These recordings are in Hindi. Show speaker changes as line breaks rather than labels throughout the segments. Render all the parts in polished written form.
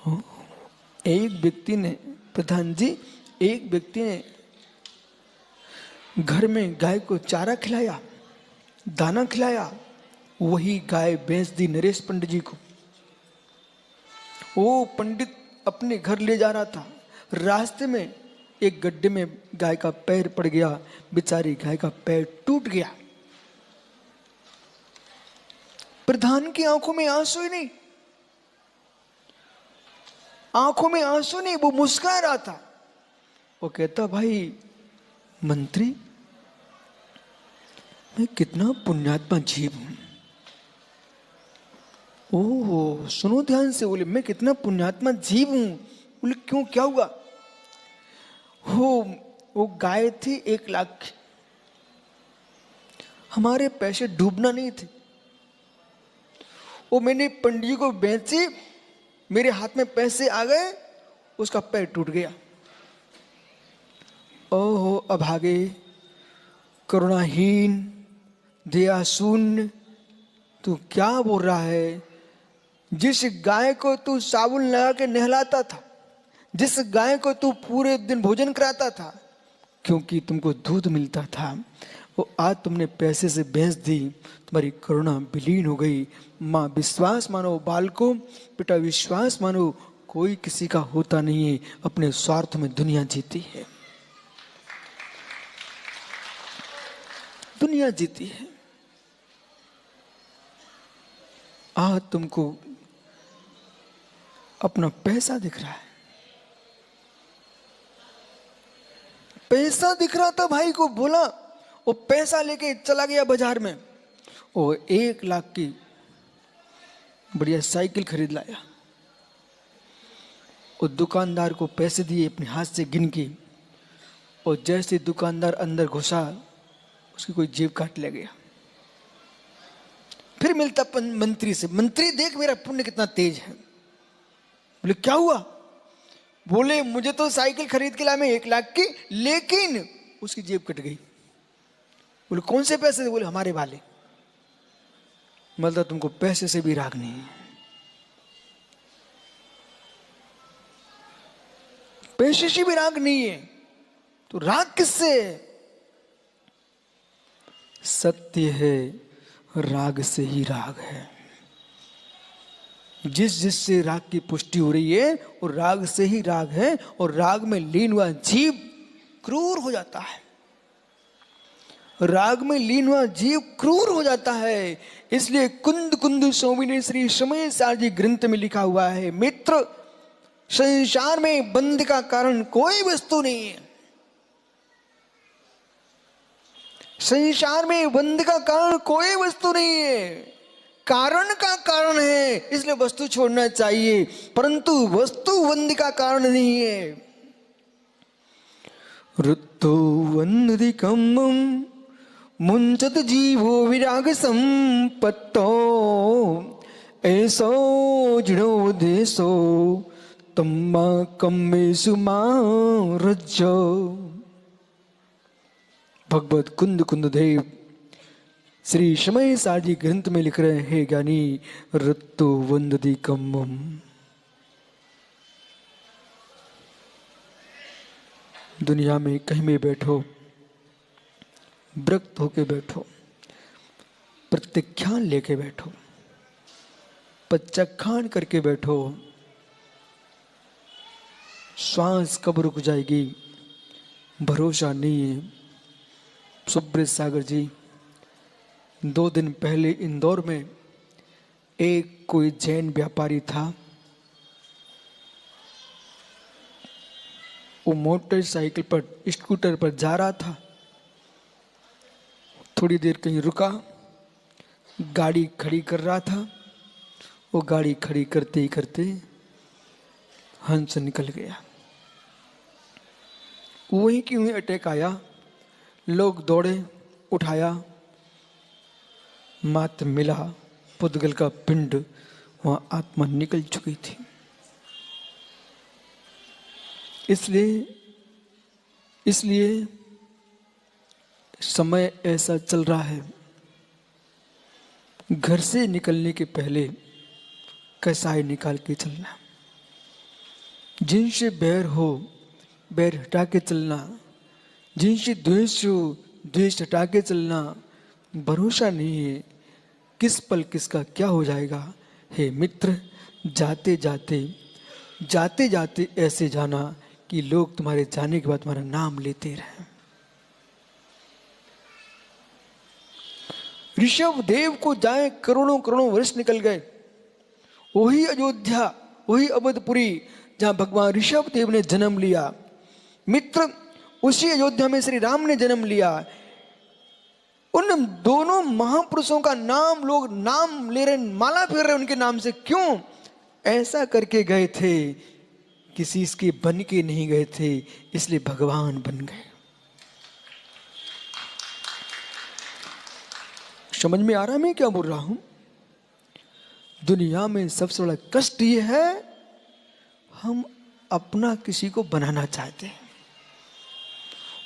हाँ, एक व्यक्ति ने, प्रधान जी, एक व्यक्ति ने घर में गाय को चारा खिलाया, दाना खिलाया, वही गाय बेच दी नरेश पंडित जी को। वो पंडित अपने घर ले जा रहा था, रास्ते में एक गड्ढे में गाय का पैर पड़ गया, बेचारी गाय का पैर टूट गया। प्रधान की आंखों में आंसू ही नहीं, आंखों में आंसू नहीं, वो मुस्कुरा रहा था। वो कहता, भाई मंत्री, मैं कितना पुण्यात्मा जीव हूं। ओह, सुनो ध्यान से। बोले, मैं कितना पुण्यात्मा जीव हूं। बोले, क्यों, क्या हुआ? वो गाय थी 1 लाख की, हमारे पैसे डूबना नहीं थे, वो मैंने पंडित जी को बेची, मेरे हाथ में पैसे आ गए, उसका पैर टूट गया। ओहो अभागे, करुणाहीन, दया शून्य, तू क्या बोल रहा है? जिस गाय को तू साबुन लगा के नहलाता था, जिस गाय को तू पूरे दिन भोजन कराता था, क्योंकि तुमको दूध मिलता था, वो आज तुमने पैसे से बेच दी, तुम्हारी करुणा विलीन हो गई। माँ विश्वास मानो बालको, बेटा विश्वास मानो, कोई किसी का होता नहीं है, अपने स्वार्थ में दुनिया जीती है, दुनिया जीती है। आज तुमको अपना पैसा दिख रहा है, पैसा दिख रहा था भाई को। बोला, वो पैसा लेके चला गया बाजार में, वो 1 लाख की बढ़िया साइकिल खरीद लाया। वो दुकानदार को पैसे दिए अपने हाथ से गिन के, और जैसे दुकानदार अंदर घुसा, उसकी कोई जेब काट ले गया। फिर मिलता मंत्री से, मंत्री देख मेरा पुण्य कितना तेज है। बोले, क्या हुआ? बोले, मुझे तो साइकिल खरीद के लाया मैं 1 लाख की, लेकिन उसकी जेब कट गई। बोले, कौन से पैसे? बोले, हमारे वाले। मतलब तुमको पैसे से भी राग नहीं है, पैसे से भी राग नहीं है, तो राग किससे? सत्य है, राग से ही राग है। जिससे राग की पुष्टि हो रही है, वो राग से ही राग है, और राग में लीन हुआ जीव क्रूर हो जाता है। राग में लीन हुआ जीव क्रूर हो जाता है। इसलिए कुंद कुंद स्वामी श्री समय सार जी ग्रंथ में लिखा हुआ है, मित्र, संसार में बंध का कारण कोई वस्तु नहीं है। संसार में बंध का कारण कोई वस्तु नहीं है, कारण का कारण है, इसलिए वस्तु छोड़ना चाहिए, परंतु वस्तु बंध का कारण नहीं है। ऋतु वंदिकम मुंचत जीवो विराग संपत्तो, ऐसो जिणो देशो तम्मा कम्मेसु मां रज्जो। भगवत कुंद कुंद देव श्री समय सार जी ग्रंथ में लिख रहे हैं, ज्ञानी, ऋतु वंदती कम्मम। दुनिया में कहीं में बैठो, व्रत होके बैठो, प्रत्याख्यान लेके बैठो, प्रत्याख्यान करके बैठो, श्वास कब रुक जाएगी भरोसा नहीं है। सुब्रत सागर जी, 2 दिन पहले इंदौर में एक कोई जैन व्यापारी था, वो मोटरसाइकिल पर, स्कूटर पर जा रहा था। थोड़ी देर कहीं रुका, गाड़ी खड़ी कर रहा था। वो गाड़ी खड़ी करते ही करते हंस निकल गया। वहीं की वहीं अटैक आया, लोग दौड़े, उठाया, मात्र मिला पुद्गल का पिंड, वहां आत्मा निकल चुकी थी। इसलिए समय ऐसा चल रहा है, घर से निकलने के पहले कसाई निकाल के चलना। जिनसे बैर हो बैर हटा के चलना, जिनसे द्वेष हो द्वेष हटा के चलना। भरोसा नहीं है किस पल किसका क्या हो जाएगा। हे मित्र, जाते जाते जाते जाते ऐसे जाना कि लोग तुम्हारे जाने के बाद तुम्हारा नाम लेते रहें। ऋषभ देव को जाए करोड़ों करोड़ों वर्ष निकल गए, वही अयोध्या, वही अवधपुरी जहां भगवान ऋषभ देव ने जन्म लिया। मित्र, उसी अयोध्या में श्री राम ने जन्म लिया। उन दोनों महापुरुषों का नाम लोग नाम ले रहे, माला फेर रहे उनके नाम से। क्यों ऐसा करके गए थे? किसी इसके बन के नहीं गए थे, इसलिए भगवान बन गए। समझ में आ रहा है मैं क्या बोल रहा हूं? दुनिया में सबसे बड़ा कष्ट ये है, हम अपना किसी को बनाना चाहते हैं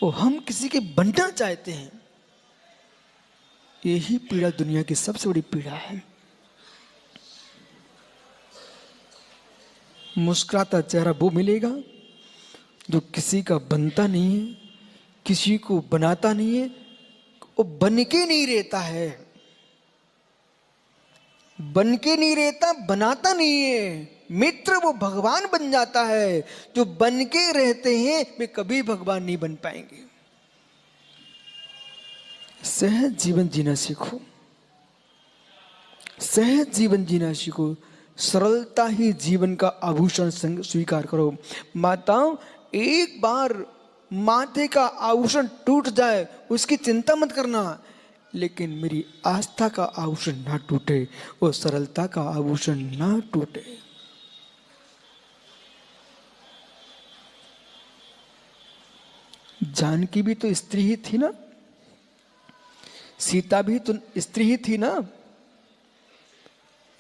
और हम किसी के बनना चाहते हैं। यही पीड़ा दुनिया की सबसे बड़ी पीड़ा है। मुस्कुराता चेहरा वो मिलेगा जो किसी का बनता नहीं है, किसी को बनाता नहीं है, वो बन के नहीं रहता है, बन के नहीं रहता, बनाता नहीं है। मित्र, वो भगवान बन जाता है। जो बन के रहते हैं वे कभी भगवान नहीं बन पाएंगे। सहज जीवन जीना सीखो, सहज जीवन जीना सीखो। सरलता ही जीवन का आभूषण स्वीकार करो। माताओं, एक बार माथे का आभूषण टूट जाए उसकी चिंता मत करना, लेकिन मेरी आस्था का आभूषण ना टूटे और सरलता का आभूषण ना टूटे। जानकी भी तो स्त्री ही थी ना, सीता भी तो स्त्री ही थी ना।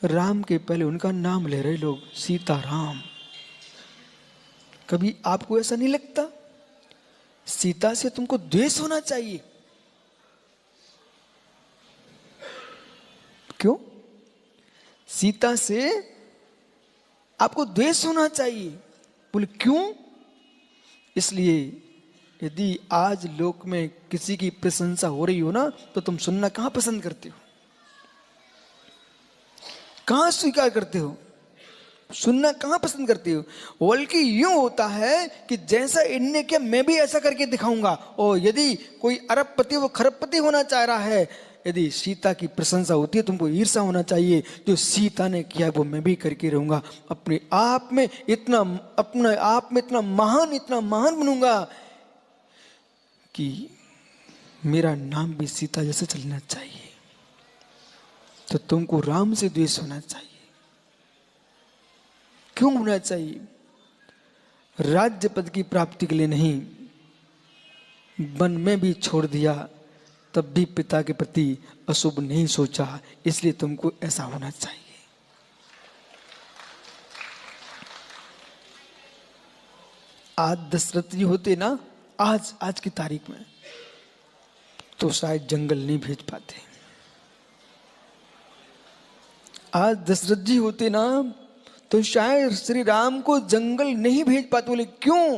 राम के पहले उनका नाम ले रहे लोग, सीता राम। कभी आपको ऐसा नहीं लगता सीता से तुमको द्वेष होना चाहिए? क्यों? सीता से आपको द्वेष होना चाहिए? बोले क्यों? इसलिए यदि आज लोक में किसी की प्रशंसा हो रही हो ना, तो तुम सुनना कहां पसंद करते हो? कहां स्वीकार करते हो? सुनना कहां पसंद करते हो? बल्कि यूं होता है कि जैसा इनने किया मैं भी ऐसा करके दिखाऊंगा। और यदि कोई अरबपति वो खरबपति होना चाह रहा है, यदि सीता की प्रशंसा होती है तुमको ईर्ष्या होना चाहिए। जो सीता ने किया वो मैं भी करके रहूंगा। अपने आप में इतना महान बनूंगा कि मेरा नाम भी सीता जैसे चलना चाहिए। तो तुमको राम से द्वेष होना चाहिए। क्यों होना चाहिए? राज्य पद की प्राप्ति के लिए नहीं, वन में भी छोड़ दिया तब भी पिता के प्रति अशुभ नहीं सोचा, इसलिए तुमको ऐसा होना चाहिए। आज दशरथ जी होते ना, आज की तारीख में, तो शायद जंगल नहीं भेज पाते। आज दशरथ जी होते ना, तो शायद श्री राम को जंगल नहीं भेज पाते। बोले क्यों?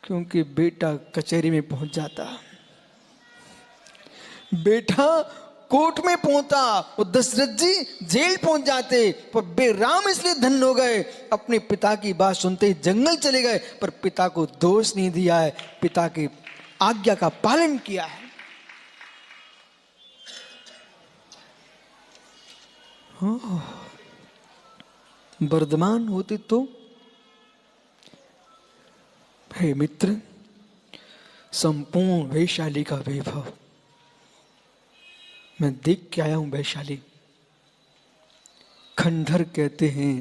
क्योंकि बेटा कचहरी में पहुंच जाता, बेटा कोर्ट में पहुंचा, वो दशरथ जी जेल पहुंच जाते। पर बेराम इसलिए धन्य हो गए, अपने पिता की बात सुनते ही जंगल चले गए, पर पिता को दोष नहीं दिया है, पिता की आज्ञा का पालन किया है। वर्धमान होते तो, हे मित्र, संपूर्ण वैशाली का वैभव मैं देख के आया हूं। वैशाली खंडहर कहते हैं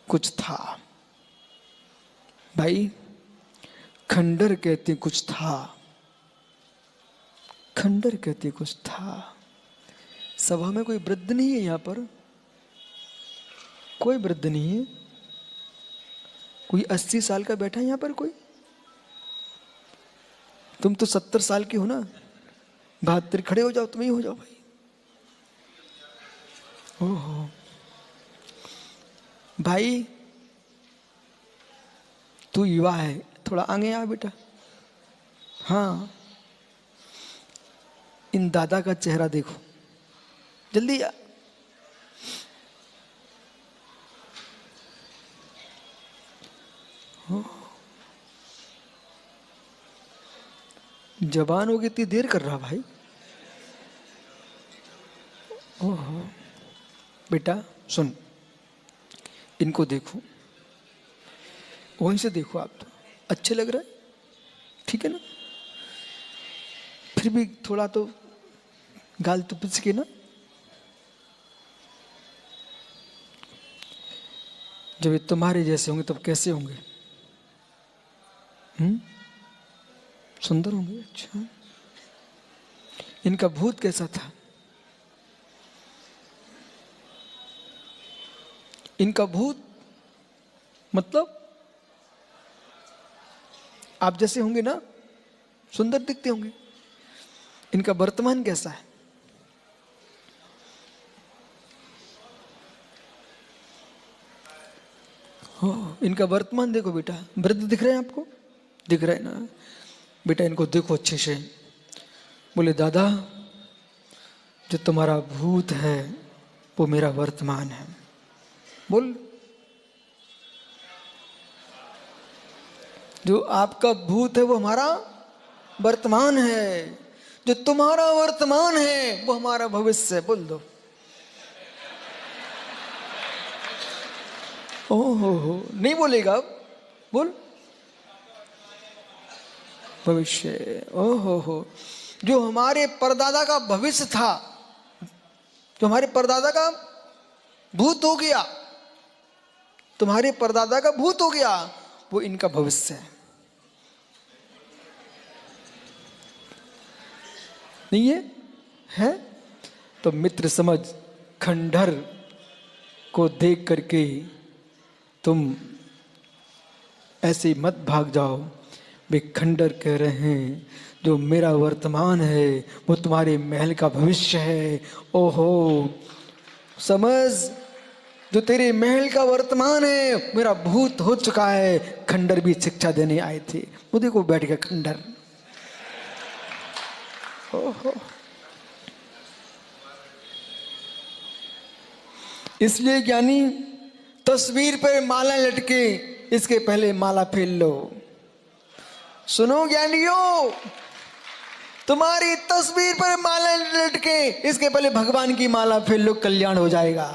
कुछ था भाई, खंडहर कहते हैं कुछ था, खंडहर कहते हैं कुछ था। सभा में कोई वृद्ध नहीं है, यहां पर कोई वृद्ध नहीं है। कोई 80 साल का बैठा है यहां पर कोई? तुम तो 70 साल के हो ना, 72 खड़े हो जाओ, तुम ही हो जाओ भाई। ओहो, भाई तू युवा है, थोड़ा आगे आ बेटा। हाँ, इन दादा का चेहरा देखो, जल्दी आ। जवान हो गई, इतनी देर कर रहा भाई। ओहो बेटा सुन, इनको देखो, वहीं से देखो, आप तो अच्छे लग रहे हैं, ठीक है ना, फिर भी थोड़ा तो गाल तो पिच के ना। जब ये तुम्हारे जैसे होंगे तब कैसे होंगे? सुंदर होंगे। अच्छा, इनका भूत कैसा था? इनका भूत मतलब आप जैसे होंगे ना, सुंदर दिखते होंगे। इनका वर्तमान कैसा है? हो, इनका वर्तमान देखो बेटा, वृद्ध दिख रहे हैं आपको? दिख रहे हैं ना बेटा, इनको देखो अच्छे से। बोले दादा, जो तुम्हारा भूत है वो मेरा वर्तमान है। बोल, जो आपका भूत है वो हमारा वर्तमान है, जो तुम्हारा वर्तमान है वो हमारा भविष्य है। बोल दो। ओहो, नहीं बोलेगा अब, बोल। भविष्य, ओहो, जो हमारे परदादा का भविष्य था, जो हमारे परदादा का भूत हो गया, तुम्हारे परदादा का भूत हो गया, वो इनका भविष्य है। नहीं है? तो मित्र समझ, खंडहर को देख करके तुम ऐसे मत भाग जाओ। वे खंडहर कह रहे हैं जो मेरा वर्तमान है वो तुम्हारे महल का भविष्य है। ओहो समझ, जो तेरे महल का वर्तमान है मेरा भूत हो चुका है। खंडहर भी शिक्षा देने आए थे, वो देखो बैठ गया खंडहर। ओहो, इसलिए ज्ञानी, तस्वीर पर माला लटके इसके पहले माला फेर लो। सुनो ज्ञानियों, तुम्हारी तस्वीर पर माला लटके इसके पहले भगवान की माला फेर लो, कल्याण हो जाएगा।